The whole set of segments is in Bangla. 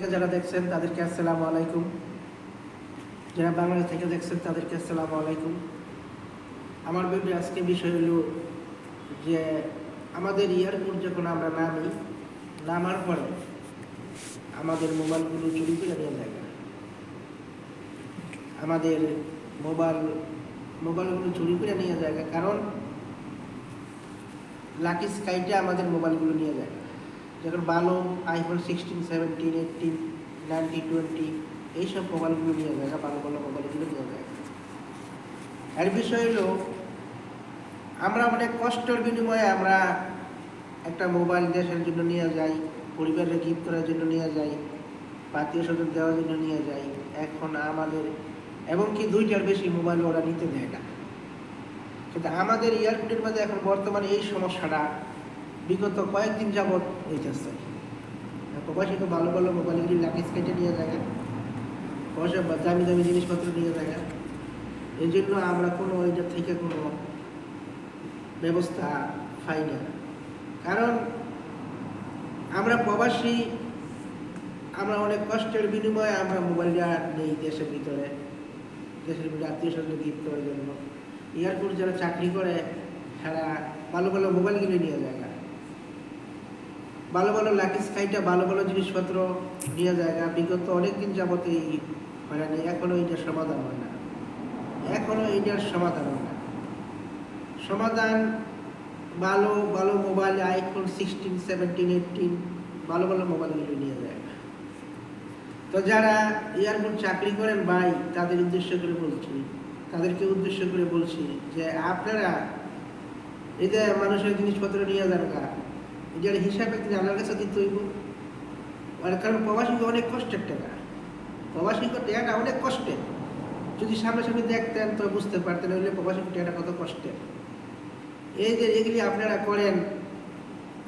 থেকে যারা দেখছেন তাদেরকে আসসালামু আলাইকুম। যারা বাংলাদেশ থেকে দেখছেন তাদেরকে আসসালামু আলাইকুম। আমার ভিডিও আজকে বিষয় হলো যে আমাদের এয়ারপোর্ট যখন আমরা নামার পরে আমাদের মোবাইলগুলো চুরি করে নিয়ে যায়। আমাদের মোবাইলগুলো চুরি করে নিয়ে যায়, কারণ লাকি স্কাইটা আমাদের মোবাইলগুলো নিয়ে যায়। যখন ভালো আইফোন 16, 17, 18, 19, 20 এইসব মোবাইলগুলো নিয়ে যায়, ভালো ভালো মোবাইলগুলো নিয়ে যায়। এর বিষয় হলো আমরা অনেক কষ্টের বিনিময়ে আমরা একটা মোবাইল দেশের জন্য নিয়ে যাই, পরিবারের গিফট করার জন্য নিয়ে যাই, আত্মীয় স্বজন দেওয়ার জন্য নিয়ে যাই। এখন আমাদের এমনকি 2টার বেশি মোবাইল ওরা নিতে দেয় না। কিন্তু আমাদের এয়ারপোর্টের মধ্যে এখন বর্তমানে এই সমস্যাটা বিগত কয়েকদিন যাবৎ হইতেছে। প্রবাসী তো ভালো ভালো মোবাইলগুলি লাকিজ কেটে নিয়ে যায়, পয়সা দামি দামি জিনিসপত্র নিয়ে যায়। এই জন্য আমরা কোনো ওইটার থেকে কোনো ব্যবস্থা পাই না। কারণ আমরা প্রবাসী, আমরা অনেক কষ্টের বিনিময়ে আমরা মোবাইলটা নেই দেশের ভিতরে আত্মীয় স্বজন গিফট করার জন্য। এয়ারপোর্ট যারা চাকরি করে তারা ভালো ভালো মোবাইল কিনে নিয়ে যায়, ভালো ভালো লাকি স্কাইটা ভালো ভালো জিনিসপত্র নিয়ে যায়। বিগত অনেকদিন যাবত এই হয়রানি, এখনো এইটার সমাধান হয় না। সমাধান ভালো ভালো মোবাইল, আইফোন 16, 17, 18 ভালো ভালো মোবাইলগুলো নিয়ে যায়। তো যারা এয়ারপোর্ট চাকরি করেন ভাই, তাদেরকে উদ্দেশ্য করে বলছি যে আপনারা এই যে মানুষের জিনিসপত্র নিয়ে যান, এটার হিসাবে জানার কাছে দিতে হইব। কারণ প্রবাসীকে অনেক কষ্টের টাকা, টাকাটা অনেক কষ্টের। যদি সামনাসামনি দেখতেন তো বুঝতে পারতেন হইলে প্রবাসী টাকাটা কত কষ্টের। এই যে এগুলি আপনারা করেন,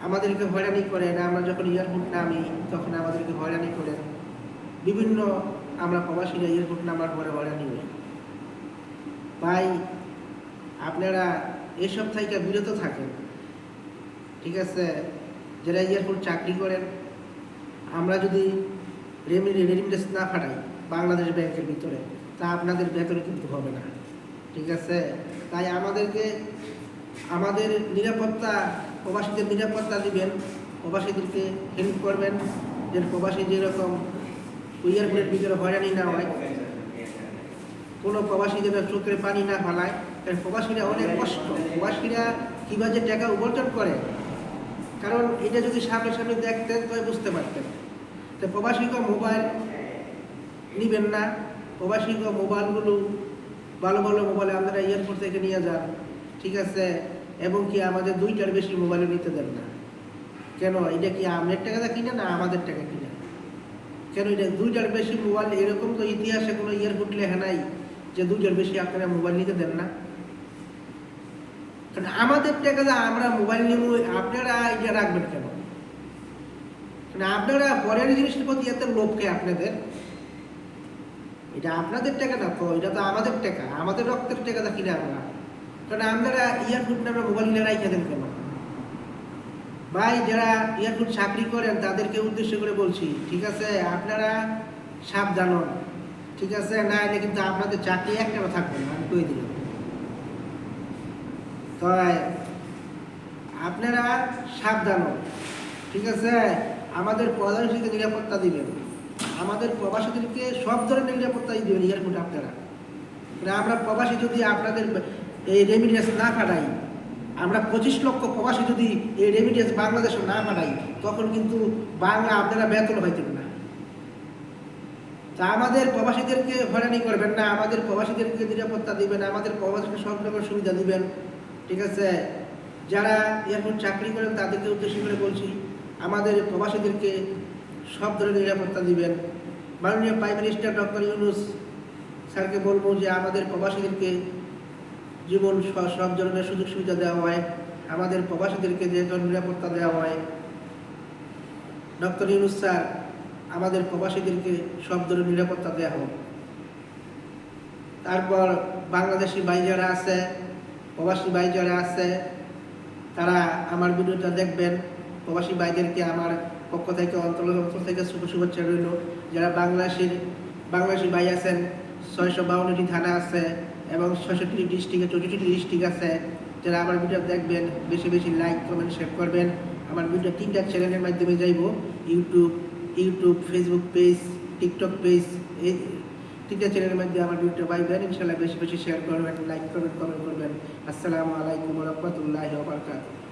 আমাদেরকে হয়রানি করেন। আমরা যখন এয়ারপোর্ট নামি তখন আমাদেরকে হয়রানি করেন। বিভিন্ন আমরা প্রবাসীরা এয়ারপোর্ট নামার পরে হয়রানি হই। ভাই আপনারা এসব থেকে বিরত থাকেন, ঠিক আছে? যারা এয়ারপোর্ট চাকরি করেন, আমরা যদি রেমিটেন্স না পাঠাই বাংলাদেশ ব্যাংকের ভিতরে, তা আপনাদের বেতনে কিন্তু হবে না, ঠিক আছে? তাই আমাদের নিরাপত্তা, প্রবাসীদের নিরাপত্তা দিবেন, প্রবাসীদেরকে হেল্প করবেন, যে প্রবাসী যেরকম এয়ারপোর্টের ভিতরে হয়রানি না হয়, কোনো প্রবাসী যেন চোখের পানি না ফেলায়। কারণ প্রবাসীরা অনেক কষ্ট, প্রবাসীরা কীভাবে টাকা উপার্জন করে, কারণ এটা যদি সামনে দেখতেন তো বুঝতে পারতেন। তো প্রবাসীকে মোবাইল নিবেন না, প্রবাসীকে মোবাইলগুলো ভালো ভালো মোবাইল আপনারা এয়ারপোর্ট থেকে নিয়ে যান, ঠিক আছে? এবং কি আমাদের 2টার বেশি মোবাইলও নিতে দেন না। কেন? এটা কি আপনার টাকা কিনে না আমাদের টাকা কিনে? কেন এটা 2টার বেশি মোবাইল? এরকম তো ইতিহাসে কোনো এয়ারপোর্ট লেখা নাই যে 2টার বেশি আপনারা মোবাইল নিতে দেন না। কারণ আমাদের টাকা আমরা মোবাইল নিব, আপনারা এটা রাখবেন কেন? কারণ আপনারা পরের জিনিসের প্রতি এত লোভকে আপনাদের, এটা আপনাদের টাকা না তো, এটা তো আমাদের টাকা, আমাদের রক্তের টাকাটা কিনে আমরা। কারণ আপনারা এয়ারপোর্ট নামে মোবাইল নিয়ে রাখা দেন কেন? ভাই যারা এয়ারপোর্ট চাকরি করেন তাদেরকে উদ্দেশ্য করে বলছি, ঠিক আছে? আপনারা সাবধান হন, ঠিক আছে? না এলে কিন্তু আপনাদের চাকরি একটাও থাকবে না, আমি কই দিলাম। তো আপনারা সাবধান হন, ঠিক আছে? আমাদের প্রবাসীকে নিরাপত্তা দিবেন, আমাদের প্রবাসীদেরকে সব ধরনের নিরাপত্তাই দিবেন এয়ারপোর্ট আপনারা। আমরা প্রবাসী যদি আপনাদের এই রেমিটেন্স না পাঠাই, আমরা 25 লক্ষ প্রবাসী যদি এই রেমিটেন্স বাংলাদেশে না পাঠাই, তখন কিন্তু আপনারা বেতন হইতেন না। তা আমাদের প্রবাসীদেরকে হয়রানি করবেন না, আমাদের প্রবাসীদেরকে নিরাপত্তা দিবেন, আমাদের প্রবাসীকে সব রকমের সুবিধা দিবেন, ঠিক আছে? যারা এয়ারপোর্ট চাকরি করেন তাদেরকে উদ্দেশ্য করে বলছি, আমাদের প্রবাসীদেরকে সব ধরনের নিরাপত্তা দিবেন। মাননীয় প্রাইম মিনিস্টার ডক্টর ইউনূস স্যারকে বলবো যে আমাদের প্রবাসীদেরকে জীবন সব ধরনের সুযোগ সুবিধা দেওয়া হয়, আমাদের প্রবাসীদেরকে যে ধরনের নিরাপত্তা দেওয়া হয়। ডক্টর ইউনূস স্যার আমাদের প্রবাসীদেরকে সব ধরনের নিরাপত্তা দেওয়া হোক। তারপর বাংলাদেশি ভাই যারা আছে, প্রবাসী ভাই যারা আছে, তারা আমার ভিডিওটা দেখবেন। প্রবাসী ভাইদেরকে আমার পক্ষ থেকে অঞ্চল থেকে শুভেচ্ছা রইল। যারা বাংলাদেশি ভাই আছেন, 652টি থানা আছে এবং 66টি ডিস্ট্রিক্টে 64টি ডিস্ট্রিক্ট আছে, যারা আমার ভিডিও দেখবেন বেশি বেশি লাইক কমেন্ট শেয়ার করবেন। আমার ভিডিও 3টা চ্যানেলের মাধ্যমে যাইব, YouTube, Facebook page, TikTok page, এই 3টা চ্যানেলের মাধ্যমে আমার ভিডিওটা পাইবেন। ইনশাআল্লাহ বেশি বেশি শেয়ার করবেন, লাইক করবেন, কমেন্ট করবেন। আসসালামু আলাইকুম ওয়া রাহমাতুল্লাহি ওয়া বারাকাতুহু।